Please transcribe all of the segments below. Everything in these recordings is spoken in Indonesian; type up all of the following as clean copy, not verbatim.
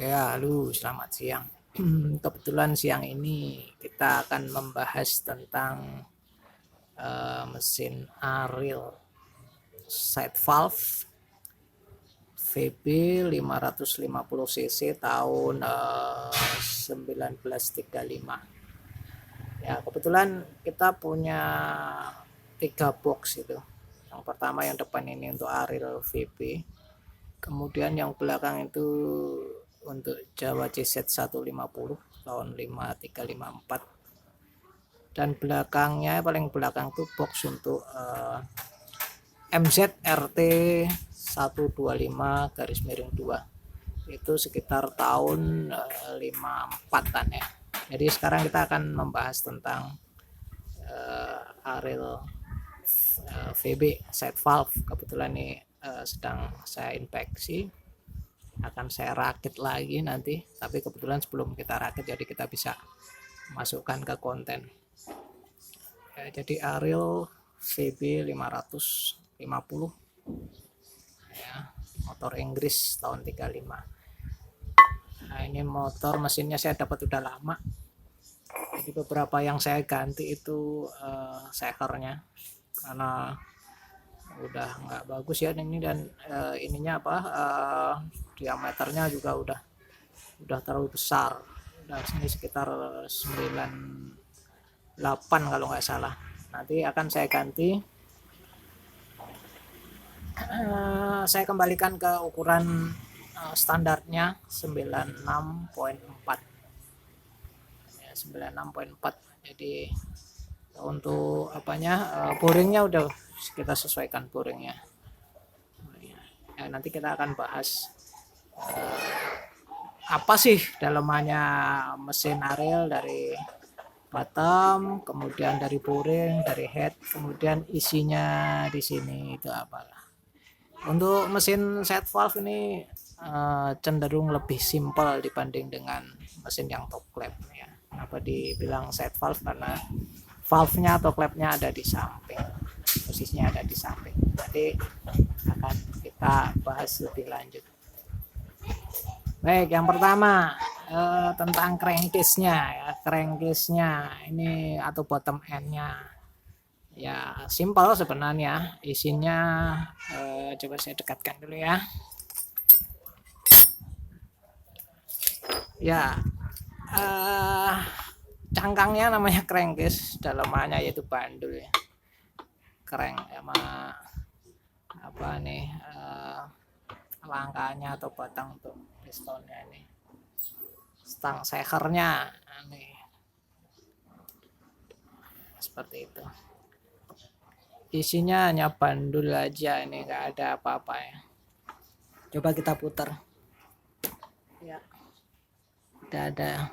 Ya, halo, selamat siang. Kebetulan siang ini kita akan membahas tentang mesin Ariel side valve VB 550 cc tahun 1935. Ya, kebetulan kita punya 3 box itu. Yang pertama yang depan ini untuk Ariel VB, kemudian yang belakang itu untuk Jawa CZ 150 tahun 5354, dan belakangnya paling belakang tuh box untuk MZ RT 125 garis miring 2, itu sekitar tahun 54-an ya. Jadi sekarang kita akan membahas tentang Ariel VB side valve. Kebetulan ini sedang saya inspeksi, akan saya rakit lagi nanti, tapi kebetulan sebelum kita rakit jadi kita bisa masukkan ke konten ya. Jadi Ariel VB 550 ya, motor Inggris tahun 35. Nah, ini motor mesinnya saya dapat udah lama, jadi beberapa yang saya ganti itu sekernya karena udah nggak bagus ya ini, dan ininya apa, diameternya juga udah terlalu besar, udah sini sekitar 98 kalau nggak salah. Nanti akan saya ganti, saya kembalikan ke ukuran standarnya 96,4 ya, 96,4. Jadi untuk apanya, boringnya udah kita sesuaikan boringnya ya. Nanti kita akan bahas apa sih dalamannya mesin Ariel, dari bottom, kemudian dari boring, dari head, kemudian isinya di sini itu apa. Untuk mesin set valve ini cenderung lebih simpel dibanding dengan mesin yang top clap ya. Kenapa dibilang set valve? Karena valve-nya atau clap-nya ada di samping, posisinya ada di samping. Nanti akan kita bahas lebih lanjut. Baik, yang pertama tentang crankcase-nya ya. Crankcase-nya ini atau bottom end-nya ya simpel sebenarnya. Isinya coba saya dekatkan dulu ya. Ya, cangkangnya namanya crankcase, dalamannya yaitu bandul ya. Crank sama apa nih, langkahnya atau batang untuk pistonnya ini, stang sekernya nih, seperti itu. Isinya hanya bandul aja, ini nggak ada apa-apa ya. Coba kita putar ya, tidak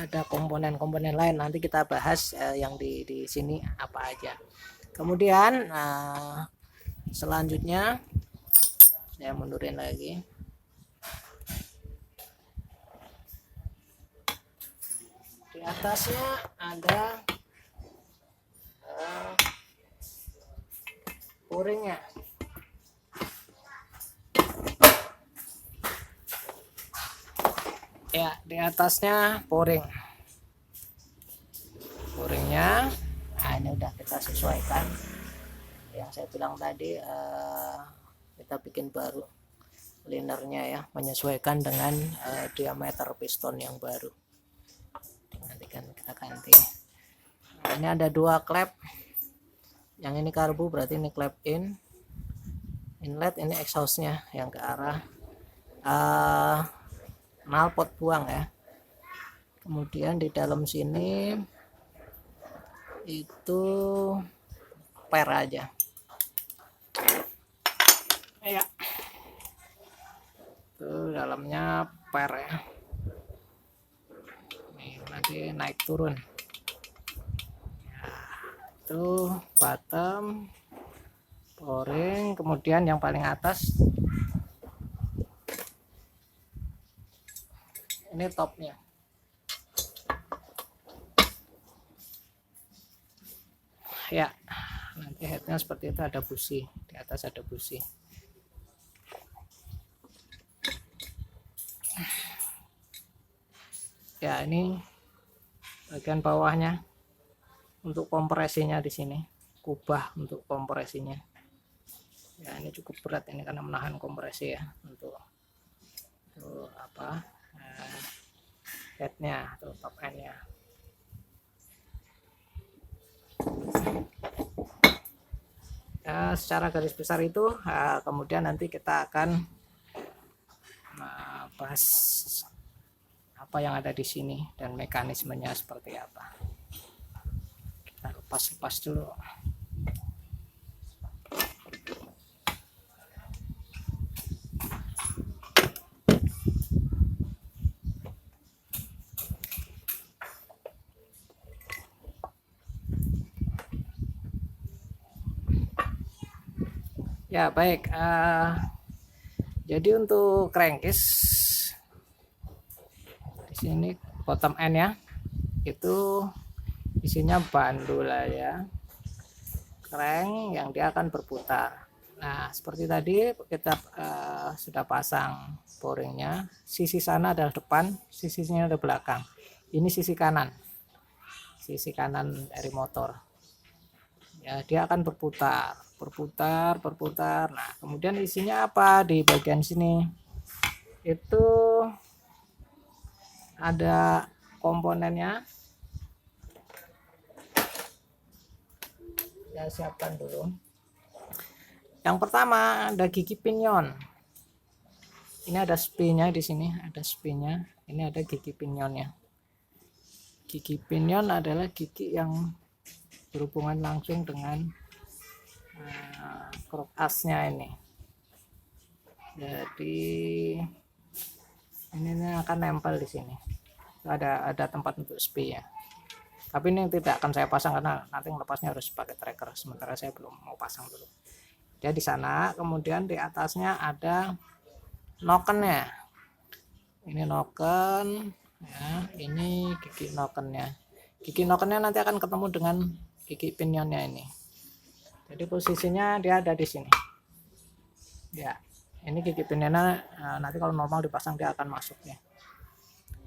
ada komponen-komponen lain. Nanti kita bahas yang di sini apa aja. Kemudian selanjutnya saya mundurin lagi. Di atasnya ada boringnya. Ya, di atasnya boring. Boringnya, nah ini udah kita sesuaikan. Yang saya bilang tadi, kita bikin baru linernya ya, menyesuaikan dengan diameter piston yang baru. Nanti kan kita ganti. Nah, ini ada 2 klep. Yang ini karbu, berarti ini klep inlet, ini exhaustnya yang ke arah knalpot buang ya. Kemudian di dalam sini itu per aja ya, tuh dalamnya per ya. Nih, nanti naik turun ya, itu bottom, boring, kemudian yang paling atas ini topnya ya. Nanti headnya seperti itu, ada busi di atas, ada busi. Ya, ini bagian bawahnya untuk kompresinya di sini, kubah untuk kompresinya. Ya, ini cukup berat ini karena menahan kompresi ya untuk apa headnya atau top endnya. Ya, secara garis besar itu kemudian nanti kita akan bahas apa yang ada di sini dan mekanismenya seperti apa. Kita lepas dulu. Ya baik, jadi untuk crankcase di sini bottom end ya, itu isinya bandul ya, crank yang dia akan berputar. Nah seperti tadi kita sudah pasang boringnya, sisi sana adalah depan, sisinya adalah belakang. Ini sisi kanan dari motor. Ya dia akan berputar. Nah kemudian isinya apa di bagian sini? Itu ada komponennya. Ya siapkan dulu. Yang pertama ada gigi pinion. Ini ada spinnya di sini, ada spinnya. Ini ada gigi pinionnya. Gigi pinion adalah gigi yang berhubungan langsung dengan krok asnya ini. Jadi ini akan nempel di sini. Ada tempat untuk spin ya. Tapi ini tidak akan saya pasang karena nanti lepasnya harus pakai tracker. Sementara saya belum mau pasang dulu. Jadi di sana, kemudian di atasnya ada nokennya. Ini noken, ya. Ini gigi nokennya. Gigi nokennya nanti akan ketemu dengan gigi pinionnya ini. Jadi posisinya dia ada di sini. Ya, ini gigi pinionnya nanti kalau normal dipasang dia akan masuk ya.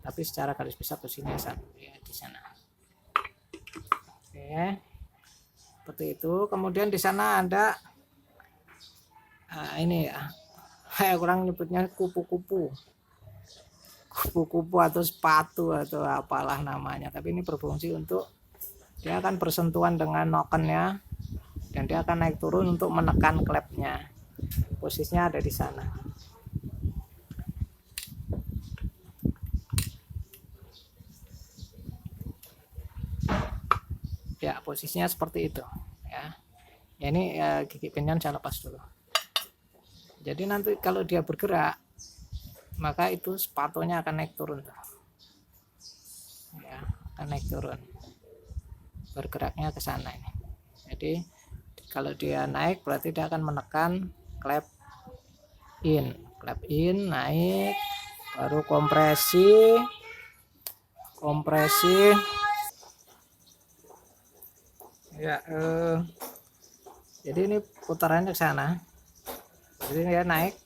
Tapi secara garis besar posisinya ya, di sana. Oke, seperti itu. Kemudian di sana ada ini ya, saya kurang nyebutnya kupu-kupu atau sepatu atau apalah namanya. Tapi ini berfungsi untuk dia akan bersentuhan dengan nokennya dan dia akan naik turun untuk menekan klepnya. Posisinya ada di sana. Ya posisinya seperti itu ya. Ini gigi pinion saya lepas dulu. Jadi nanti kalau dia bergerak maka itu sepatunya akan naik turun ya, akan naik turun, bergeraknya ke sana ini. Jadi kalau dia naik berarti dia akan menekan klep in naik, baru kompresi ya. Jadi ini putarannya ke sana, jadi dia naik,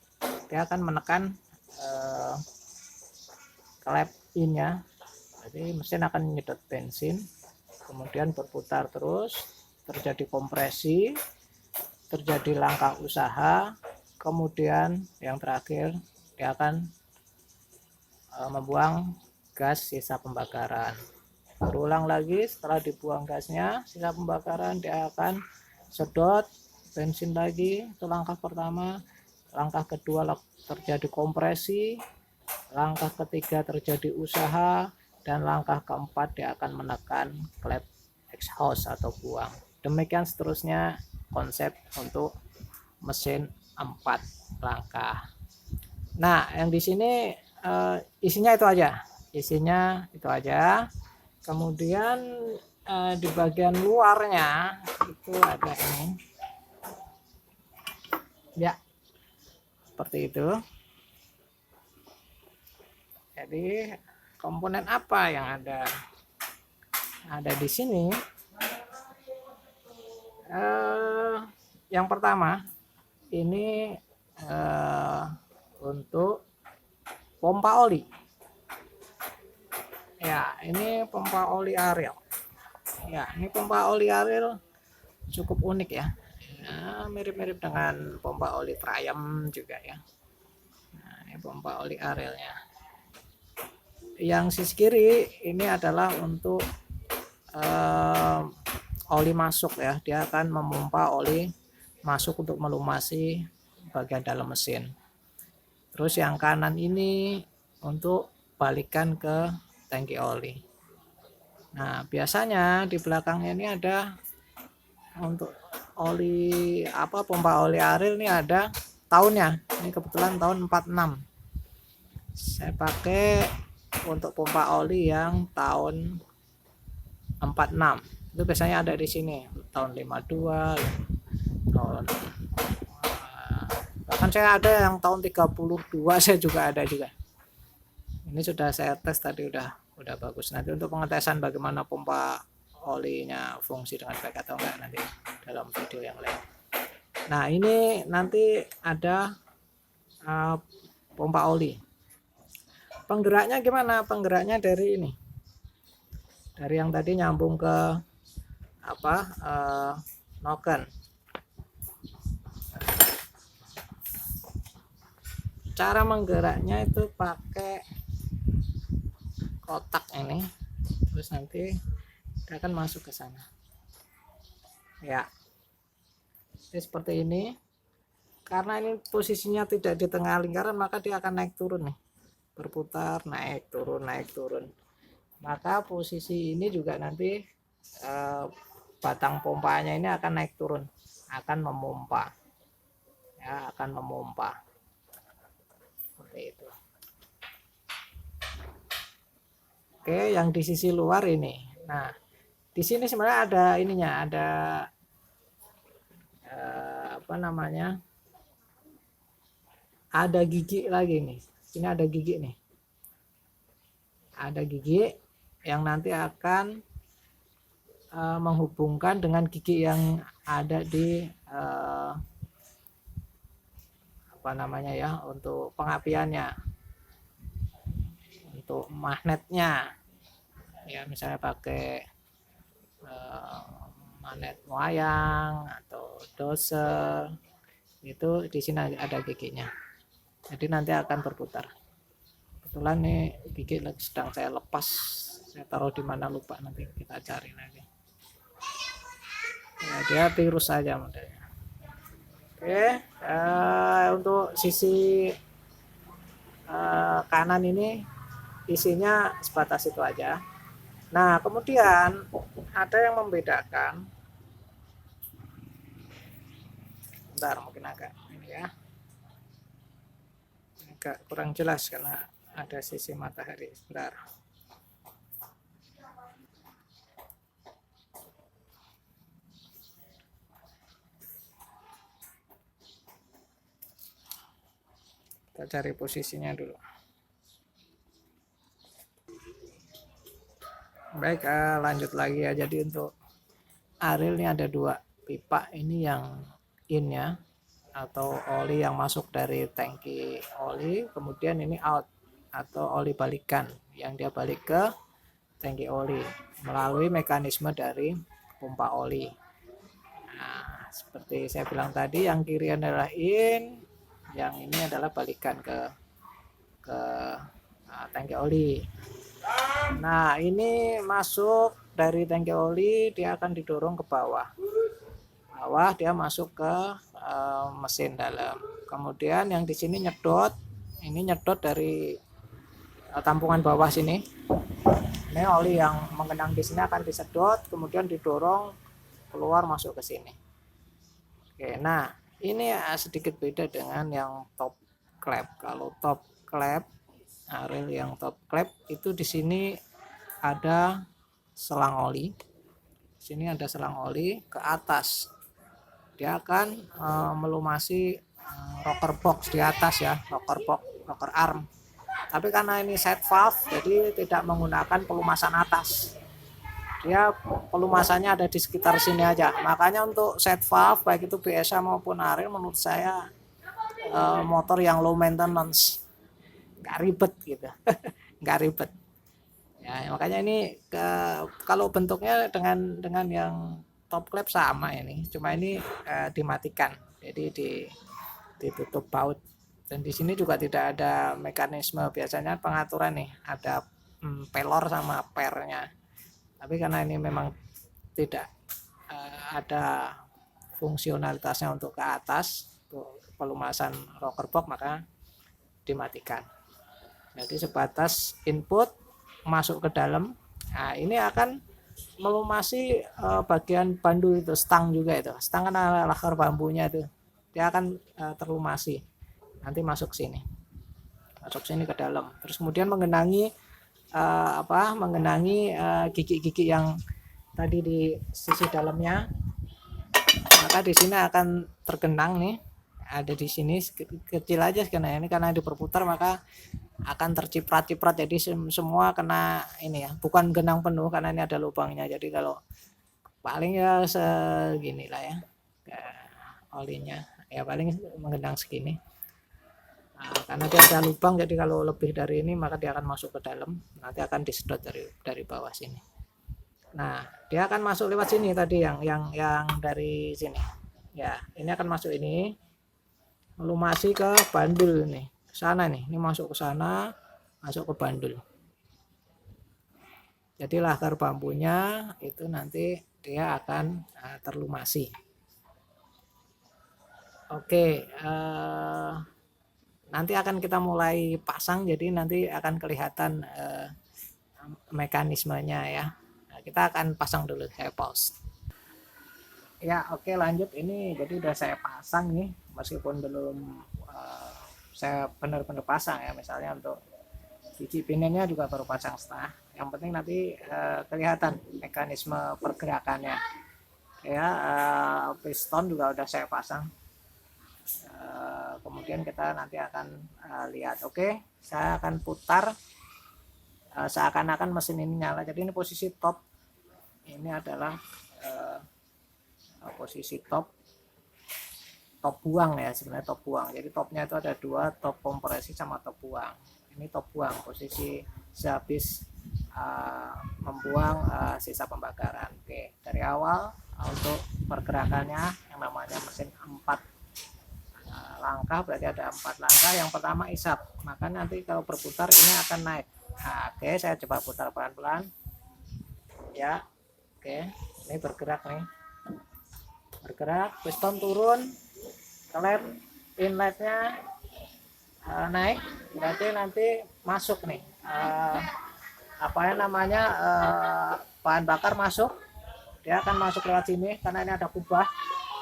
dia akan menekan klep innya. Jadi mesin akan menyedot bensin, kemudian berputar terus, terjadi kompresi, terjadi langkah usaha, kemudian yang terakhir dia akan membuang gas sisa pembakaran. Berulang lagi, setelah dibuang gasnya sisa pembakaran dia akan sedot bensin lagi. Itu langkah pertama. Langkah kedua terjadi kompresi, langkah ketiga terjadi usaha, dan langkah keempat dia akan menekan klep exhaust atau buang. Demikian seterusnya konsep untuk mesin 4 langkah. Nah yang di sini isinya itu aja. Kemudian di bagian luarnya itu ada ini ya, seperti itu. Jadi komponen apa yang ada di sini? Yang pertama ini untuk pompa oli. Ya, ini pompa oli Ariel. Ya, ini pompa oli Ariel cukup unik ya. Ya, mirip-mirip dengan pompa oli Triumph juga ya. Nah, ini pompa oli Arielnya. Yang sisi kiri ini adalah untuk oli masuk ya. Dia akan memompa oli masuk untuk melumasi bagian dalam mesin. Terus yang kanan ini untuk balikan ke tangki oli. Nah, biasanya di belakangnya ini ada untuk oli pompa oli Ariel ini ada tahunnya. Ini kebetulan tahun 46. Saya pakai untuk pompa oli yang tahun 46. Itu biasanya ada di sini tahun 52, tahun bahkan saya ada yang tahun 32 saya juga ada juga. Ini sudah saya tes tadi udah bagus. Nanti untuk pengetesan bagaimana pompa olinya fungsi dengan baik atau enggak nanti dalam video yang lain. Nah, ini nanti ada pompa oli. Penggeraknya gimana? Penggeraknya dari ini. Dari yang tadi nyambung ke noken. Cara menggeraknya itu pakai kotak ini, terus nanti dia akan masuk ke sana ya. Jadi seperti ini. Karena ini posisinya tidak di tengah lingkaran, maka dia akan naik turun nih, berputar naik turun. Maka posisi ini juga nanti batang pompanya ini akan naik turun, akan memompa ya, akan memompa seperti itu. Oke, yang di sisi luar ini. Nah, di sini sebenarnya ada ininya, ada ada gigi lagi nih. Sini ada gigi nih. Ada gigi yang nanti akan menghubungkan dengan gigi yang ada di untuk pengapiannya, untuk magnetnya ya, misalnya pakai magnet wayang atau doser itu di sini ada giginya, jadi nanti akan berputar. Kebetulan nih gigi sedang saya lepas, saya taruh di mana lupa, nanti kita cari lagi ya. Dia tirus saja modelnya. Oke, untuk sisi kanan ini isinya sebatas itu aja. Nah, kemudian ada yang membedakan. Bentar, mungkin agak ini ya, agak kurang jelas karena ada sisi matahari. Bentar. Kita cari posisinya dulu. Baik, lanjut lagi ya. Jadi untuk Ariel ini ada dua pipa, ini yang in-nya atau oli yang masuk dari tangki oli, kemudian ini out atau oli balikan yang dia balik ke tangki oli melalui mekanisme dari pompa oli. Nah, seperti saya bilang tadi, yang kiri adalah in, yang ini adalah balikan ke tangki oli. Nah, ini masuk dari tangki oli, dia akan didorong ke bawah. Dia masuk ke mesin dalam. Kemudian yang di sini nyedot, ini nyedot dari tampungan bawah sini. Ini oli yang mengenang di sini akan disedot, kemudian didorong keluar masuk ke sini. Oke, nah ini sedikit beda dengan yang top klep. Kalau top klep, Ariel yang top klep itu di sini ada selang oli. Di sini ada selang oli ke atas. Dia akan melumasi rocker box di atas ya, rocker box, rocker arm. Tapi karena ini side valve, jadi tidak menggunakan pelumasan atas. Dia pelumasannya ada di sekitar sini aja. Makanya untuk side valve baik itu BSA maupun Ariel menurut saya motor yang low maintenance, nggak ribet gitu. Nggak ribet Ya, makanya ini kalau bentuknya dengan yang top klep sama ini, cuma ini dimatikan, jadi ditutup baut. Dan di sini juga tidak ada mekanisme, biasanya pengaturan nih ada pelor sama pernya, tapi karena ini memang tidak ada fungsionalitasnya untuk ke atas, untuk pelumasan rocker box, maka dimatikan. Jadi sebatas input masuk ke dalam. Nah, ini akan melumasi bagian bandul itu, stang juga itu. Stang kan akar bambunya itu. Dia akan terlumasi. Nanti masuk sini. Masuk sini ke dalam. Terus kemudian mengenangi mengenangi gigi-gigi yang tadi di sisi dalamnya. Maka di sini akan tergenang nih. Ada di sini kecil aja karena ini karena diperputar maka akan terciprat-ciprat, jadi semua kena ini ya, bukan genang penuh karena ini ada lubangnya, jadi kalau paling ya segini lah ya olinya ya, paling menggenang segini. Nah, karena dia ada lubang, jadi kalau lebih dari ini maka dia akan masuk ke dalam, nanti akan disedot dari bawah sini. Nah, dia akan masuk lewat sini tadi yang dari sini ya, ini akan masuk ini melumasi ke bandul nih, ke sana nih, ini masuk ke sana, masuk ke bandul. Jadi akar bambunya itu nanti dia akan terlumasi. Oke, nanti akan kita mulai pasang, jadi nanti akan kelihatan mekanismenya ya. Nah, kita akan pasang dulu, saya pause. Ya, oke, lanjut. Ini jadi udah saya pasang nih, meskipun belum saya benar-benar pasang ya, misalnya untuk biji pinennya juga baru pasang setengah. Yang penting nanti kelihatan mekanisme pergerakannya ya. Piston juga udah saya pasang. Kemudian kita nanti akan lihat. Oke, saya akan putar seakan-akan mesin ini nyala. Jadi ini posisi top, ini adalah posisi top buang ya, sebenarnya top buang. Jadi topnya itu ada dua, top kompresi sama top buang. Ini top buang, posisi sehabis membuang sisa pembakaran. Oke, dari awal untuk pergerakannya yang namanya mesin 4 langkah, berarti ada 4 langkah. Yang pertama isap, maka nanti kalau berputar ini akan naik. Nah, oke, saya coba putar pelan-pelan ya. Oke, ini bergerak nih, bergerak, piston turun, klep inletnya naik, berarti nanti masuk nih bahan bakar masuk. Dia akan masuk lewat sini karena ini ada kubah,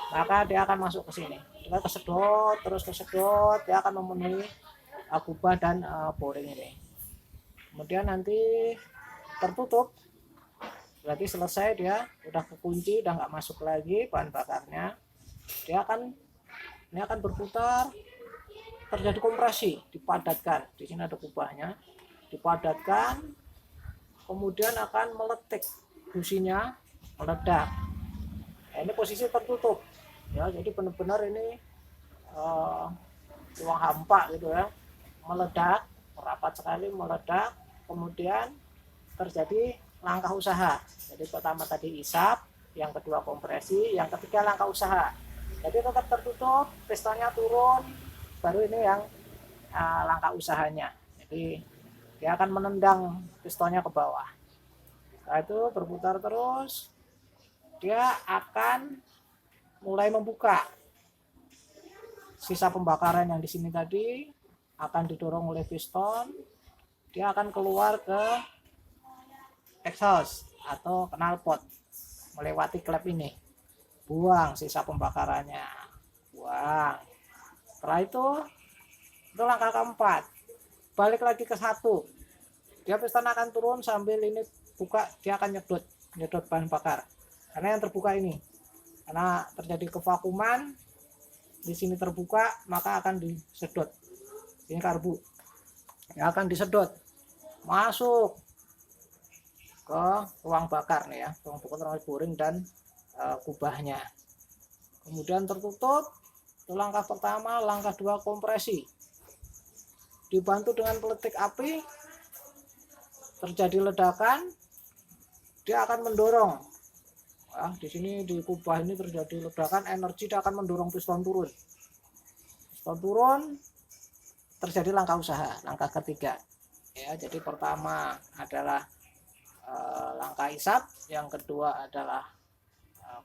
maka dia akan masuk ke sini. Kita kesedot, terus kesedot, dia akan memenuhi kubah dan boring ini. Kemudian nanti tertutup, berarti selesai, dia udah kekunci, udah nggak masuk lagi bahan bakarnya. Ini akan berputar, terjadi kompresi, dipadatkan. Di sini ada kubahnya, dipadatkan, kemudian akan meletik, businya meledak. Nah, ini posisi tertutup ya, jadi benar-benar ini ruang hampa gitu ya, meledak, merapat sekali, meledak. Kemudian terjadi langkah usaha. Jadi pertama tadi isap, yang kedua kompresi, yang ketiga langkah usaha. Jadi tetap tertutup, pistonnya turun, baru ini yang langkah usahanya. Jadi dia akan menendang pistonnya ke bawah. Setelah itu berputar terus, dia akan mulai membuka. Sisa pembakaran yang di sini tadi akan didorong oleh piston, dia akan keluar ke exhaust atau knalpot, melewati klep ini, buang sisa pembakarannya, buang. Setelah itu langkah keempat, balik lagi ke satu, dia piston akan turun sambil ini buka, dia akan nyedot bahan bakar, karena yang terbuka ini, karena terjadi kevakuman di sini terbuka, maka akan disedot. Ini karbu yang akan disedot masuk ke ruang bakar nih ya, ruang bakar, ruang boring dan kubahnya. Kemudian tertutup. Itu langkah pertama. Langkah dua kompresi, dibantu dengan peletik api, terjadi ledakan, dia akan mendorong. Di sini di kubah ini terjadi ledakan, energi dia akan mendorong piston turun. Piston turun, terjadi langkah usaha, langkah ketiga. Ya, jadi pertama adalah langkah isap, yang kedua adalah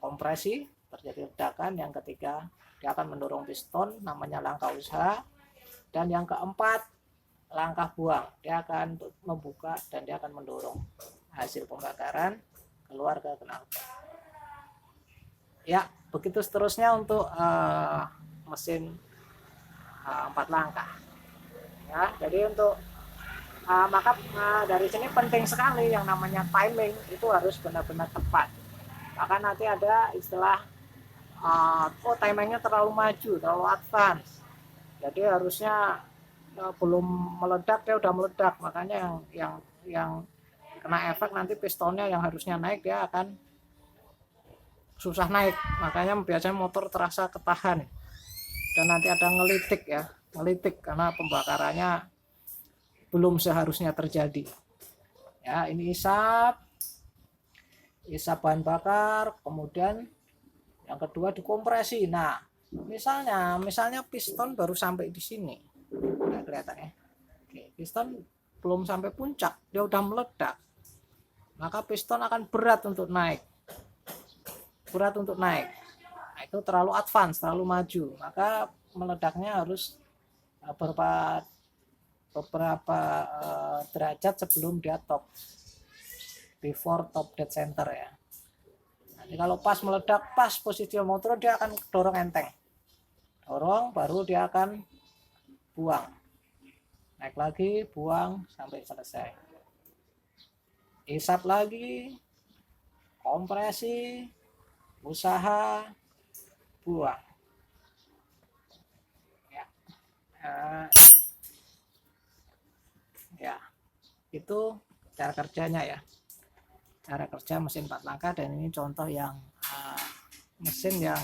kompresi, terjadi ledakan, yang ketiga dia akan mendorong piston, namanya langkah usaha, dan yang keempat langkah buang, dia akan membuka dan dia akan mendorong hasil pembakaran keluar ke knalpot. Ya, begitu seterusnya untuk mesin 4 langkah. Ya, jadi untuk maka dari sini penting sekali yang namanya timing itu harus benar-benar tepat. Maka nanti ada istilah timingnya terlalu maju, terlalu advance. Jadi harusnya belum meledak dia udah meledak, makanya yang kena efek nanti pistonnya yang harusnya naik dia akan susah naik, makanya biasanya motor terasa ketahan dan nanti ada ngelitik ya, ngelitik karena pembakarannya belum seharusnya terjadi. Ya, ini isap bahan bakar, kemudian yang kedua dikompresi. Nah, misalnya piston baru sampai di sini, nggak kelihatan ya. Oke, piston belum sampai puncak, dia udah meledak, maka piston akan berat untuk naik. Nah, itu terlalu advance, terlalu maju, maka meledaknya harus beberapa derajat sebelum dia top, before top dead center ya. Nanti kalau pas meledak, pas posisi motor, dia akan dorong enteng, dorong, baru dia akan buang, naik lagi, buang sampai selesai, isap lagi, kompresi, usaha, buang. Ya, itu cara kerjanya ya, cara kerja mesin 4 langkah. Dan ini contoh yang mesin yang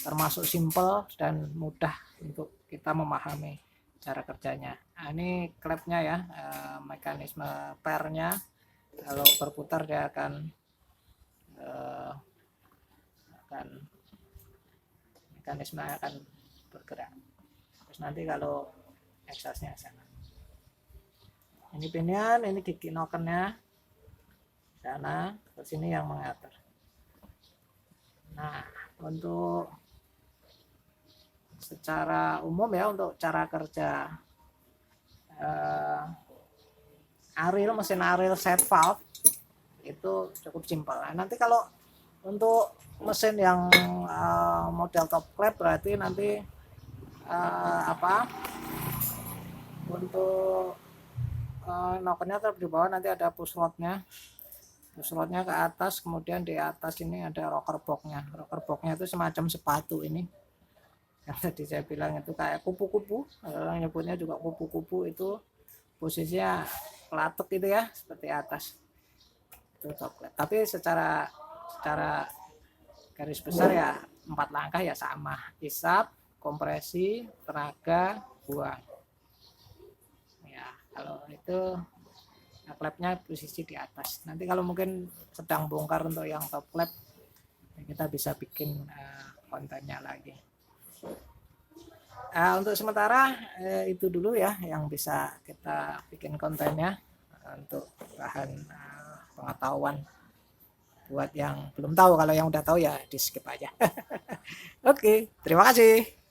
termasuk simple dan mudah untuk kita memahami cara kerjanya. Nah, ini klepnya ya, mekanisme pernya kalau berputar dia akan mekanisme akan bergerak. Terus nanti kalau eksasnya sana, ini pinion, ini gigi nokennya sana, terus ini yang mengatur. Nah, untuk secara umum ya, untuk cara kerja mesin Ariel set valve itu cukup simpel. Nah, nanti kalau untuk mesin yang model top clap berarti nanti untuk nokennya tetap di bawah, nanti ada push rodnya ke atas, kemudian di atas ini ada rocker boxnya. Rocker boxnya itu semacam sepatu ini yang tadi saya bilang itu kayak kupu-kupu, orang nyebutnya juga kupu-kupu, itu posisinya pelatuk itu ya, seperti atas itu top clap. Tapi secara garis besar ya 4 langkah ya sama, isap, kompresi, tenaga, buang ya. Kalau itu clapnya posisi di atas. Nanti kalau mungkin sedang bongkar untuk yang top clap, kita bisa bikin kontennya lagi. Untuk sementara itu dulu ya yang bisa kita bikin kontennya untuk bahan pengetahuan buat yang belum tahu. Kalau yang udah tahu ya di skip aja. Oke, terima kasih.